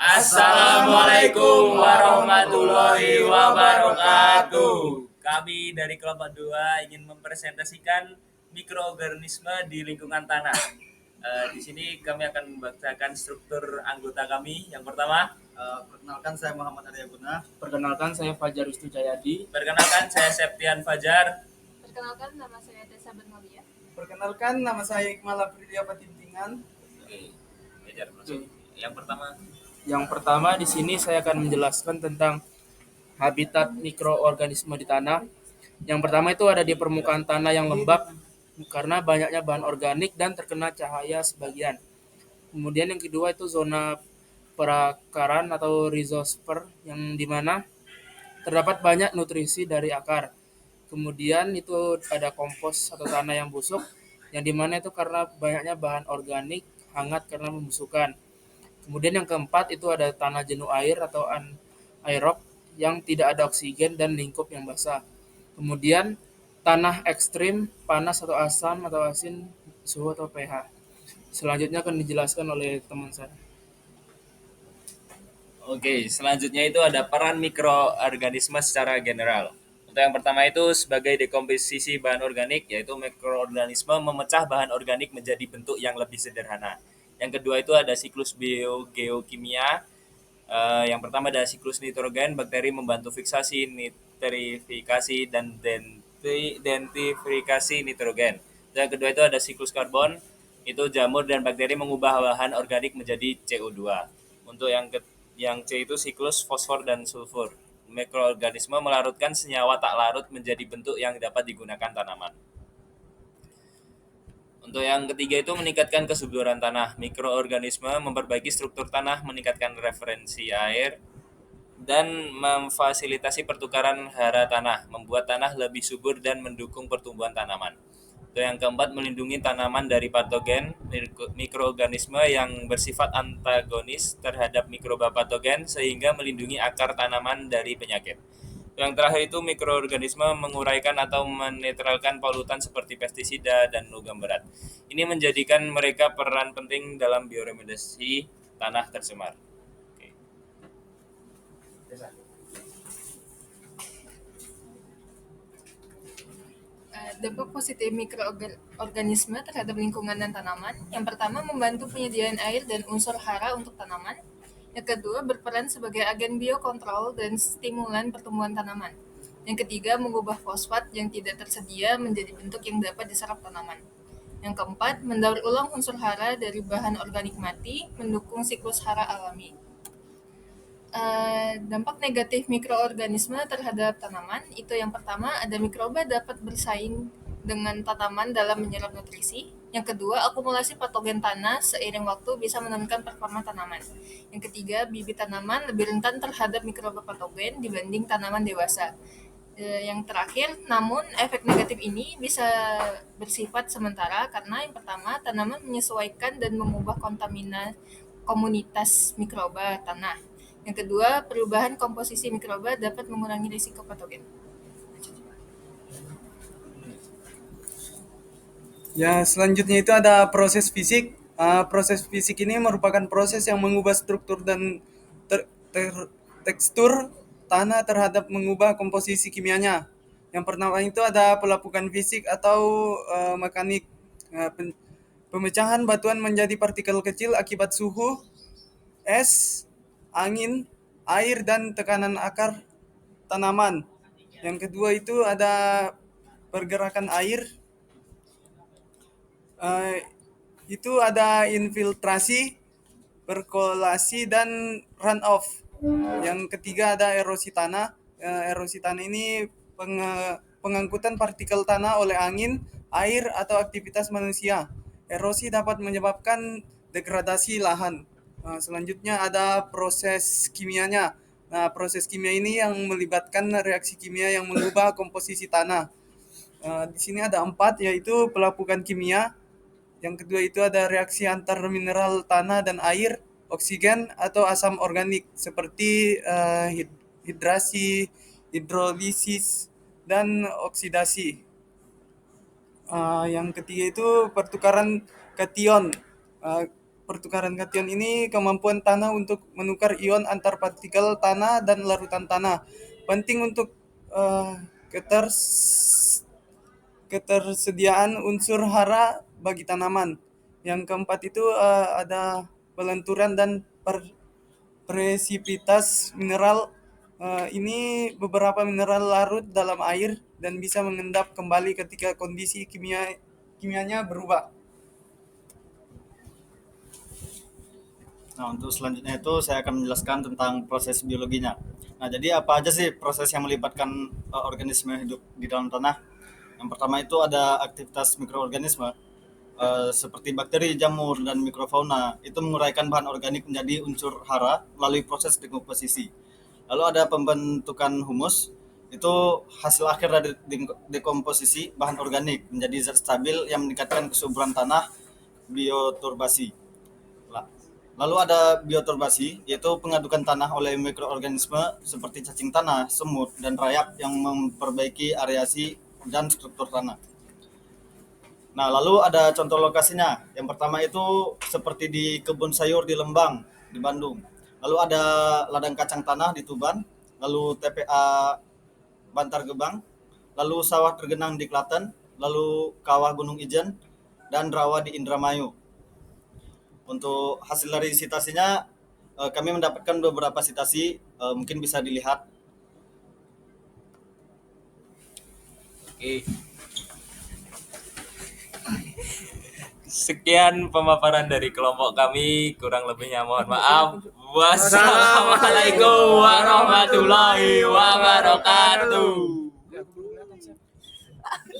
Assalamualaikum warahmatullahi wabarakatuh. Kami dari kelompok 2 ingin mempresentasikan mikroorganisme di lingkungan tanah. Di sini kami akan membacakan struktur anggota kami. Yang pertama, Perkenalkan saya Muhammad Arya Guna. Perkenalkan saya Fajar Wisnu Jayadi. perkenalkan saya Septian Fajar. Perkenalkan, nama saya Tessa Bernolia. Perkenalkan nama saya Iqmal Afrilia Patintingan. Oke, Fajar masuk. Yang pertama di sini saya akan menjelaskan tentang habitat mikroorganisme di tanah. Yang pertama itu ada di permukaan tanah yang lembab karena banyaknya bahan organik dan terkena cahaya sebagian. Kemudian yang kedua itu zona perakaran atau rhizosfer yang dimana terdapat banyak nutrisi dari akar. Kemudian itu ada kompos atau tanah yang busuk yang dimana itu karena banyaknya bahan organik hangat karena membusukkan. Kemudian yang keempat itu ada tanah jenuh air atau anaerob yang tidak ada oksigen dan lingkup yang basah. Kemudian tanah ekstrim, panas atau asam atau asin, suhu atau pH. Selanjutnya akan dijelaskan oleh teman saya. Oke, selanjutnya itu ada peran mikroorganisme secara general. Untuk yang pertama itu sebagai dekomposisi bahan organik, yaitu mikroorganisme memecah bahan organik menjadi bentuk yang lebih sederhana. Yang kedua itu ada siklus biogeokimia. Yang pertama ada siklus nitrogen, bakteri membantu fiksasi, nitrifikasi, dan denitrifikasi nitrogen. Yang kedua itu ada siklus karbon, itu jamur dan bakteri mengubah bahan organik menjadi CO2. Untuk yang C itu siklus fosfor dan sulfur. Mikroorganisme melarutkan senyawa tak larut menjadi bentuk yang dapat digunakan tanaman. Untuk yang ketiga itu meningkatkan kesuburan tanah. Mikroorganisme memperbaiki struktur tanah, meningkatkan referensi air, dan memfasilitasi pertukaran hara tanah, membuat tanah lebih subur dan mendukung pertumbuhan tanaman. Untuk yang keempat, melindungi tanaman dari patogen. Mikroorganisme yang bersifat antagonis terhadap mikroba patogen sehingga melindungi akar tanaman dari penyakit. Yang terakhir itu mikroorganisme menguraikan atau menetralkan polutan seperti pestisida dan logam berat. Ini menjadikan mereka peran penting dalam bioremediasi tanah tercemar. Oke. Dampak positif mikroorganisme terhadap lingkungan dan tanaman. Yang pertama, membantu penyediaan air dan unsur hara untuk tanaman. Yang kedua, berperan sebagai agen biokontrol dan stimulan pertumbuhan tanaman. Yang ketiga, mengubah fosfat yang tidak tersedia menjadi bentuk yang dapat diserap tanaman. Yang keempat, mendaur ulang unsur hara dari bahan organik mati, mendukung siklus hara alami. Dampak negatif mikroorganisme terhadap tanaman itu yang pertama, ada mikroba dapat bersaing dengan tanaman dalam menyerap nutrisi. Yang kedua, akumulasi patogen tanah seiring waktu bisa menurunkan performa tanaman. Yang ketiga, bibit tanaman lebih rentan terhadap mikroba patogen dibanding tanaman dewasa. Yang terakhir, namun efek negatif ini bisa bersifat sementara karena yang pertama, tanaman menyesuaikan dan mengubah komunitas mikroba tanah. Yang kedua, perubahan komposisi mikroba dapat mengurangi risiko patogen. Ya, selanjutnya itu ada proses fisik. Proses fisik ini merupakan proses yang mengubah struktur dan tekstur tanah terhadap mengubah komposisi kimianya. Yang pertama itu ada pelapukan fisik atau mekanik. Pemecahan batuan menjadi partikel kecil akibat suhu, es, angin, air, dan tekanan akar tanaman. Yang kedua itu ada pergerakan air. Itu ada infiltrasi, perkolasi, dan runoff. Yang ketiga ada erosi tanah. Erosi tanah ini pengangkutan partikel tanah oleh angin, air, atau aktivitas manusia. Erosi dapat menyebabkan degradasi lahan. Selanjutnya ada proses kimianya. Nah, proses kimia ini yang melibatkan reaksi kimia yang mengubah komposisi tanah. Di sini ada 4, yaitu pelapukan kimia. Yang kedua itu ada reaksi antar mineral tanah dan air, oksigen atau asam organik seperti hidrasi, hidrolisis, dan oksidasi. Yang ketiga itu pertukaran kation. pertukaran kation ini kemampuan tanah untuk menukar ion antar partikel tanah dan larutan tanah. Penting untuk ketersediaan unsur hara bagi tanaman. Yang keempat itu ada pelenturan dan presipitas mineral. Ini beberapa mineral larut dalam air dan bisa mengendap kembali ketika kondisi kimianya berubah. Nah, untuk selanjutnya itu saya akan menjelaskan tentang proses biologinya. Nah, jadi apa aja sih proses yang melibatkan organisme hidup di dalam tanah? Yang pertama itu ada aktivitas mikroorganisme seperti bakteri, jamur, dan mikrofauna. Itu menguraikan bahan organik menjadi unsur hara melalui proses dekomposisi. Lalu ada pembentukan humus, itu hasil akhir dari dekomposisi bahan organik menjadi zat stabil yang meningkatkan kesuburan tanah, bioturbasi. Lalu ada bioturbasi, yaitu pengadukan tanah oleh mikroorganisme seperti cacing tanah, semut, dan rayap yang memperbaiki areasi dan struktur tanah. Nah, lalu ada contoh lokasinya. Yang pertama itu seperti di kebun sayur di Lembang, di Bandung. Lalu ada ladang kacang tanah di Tuban, lalu TPA Bantar Gebang, lalu sawah tergenang di Klaten, lalu kawah Gunung Ijen, dan rawa di Indramayu. Untuk hasil dari sitasinya, kami mendapatkan beberapa sitasi, mungkin bisa dilihat. Oke. Sekian pemaparan dari kelompok kami, kurang lebihnya mohon maaf. Wassalamualaikum warahmatullahi wabarakatuh.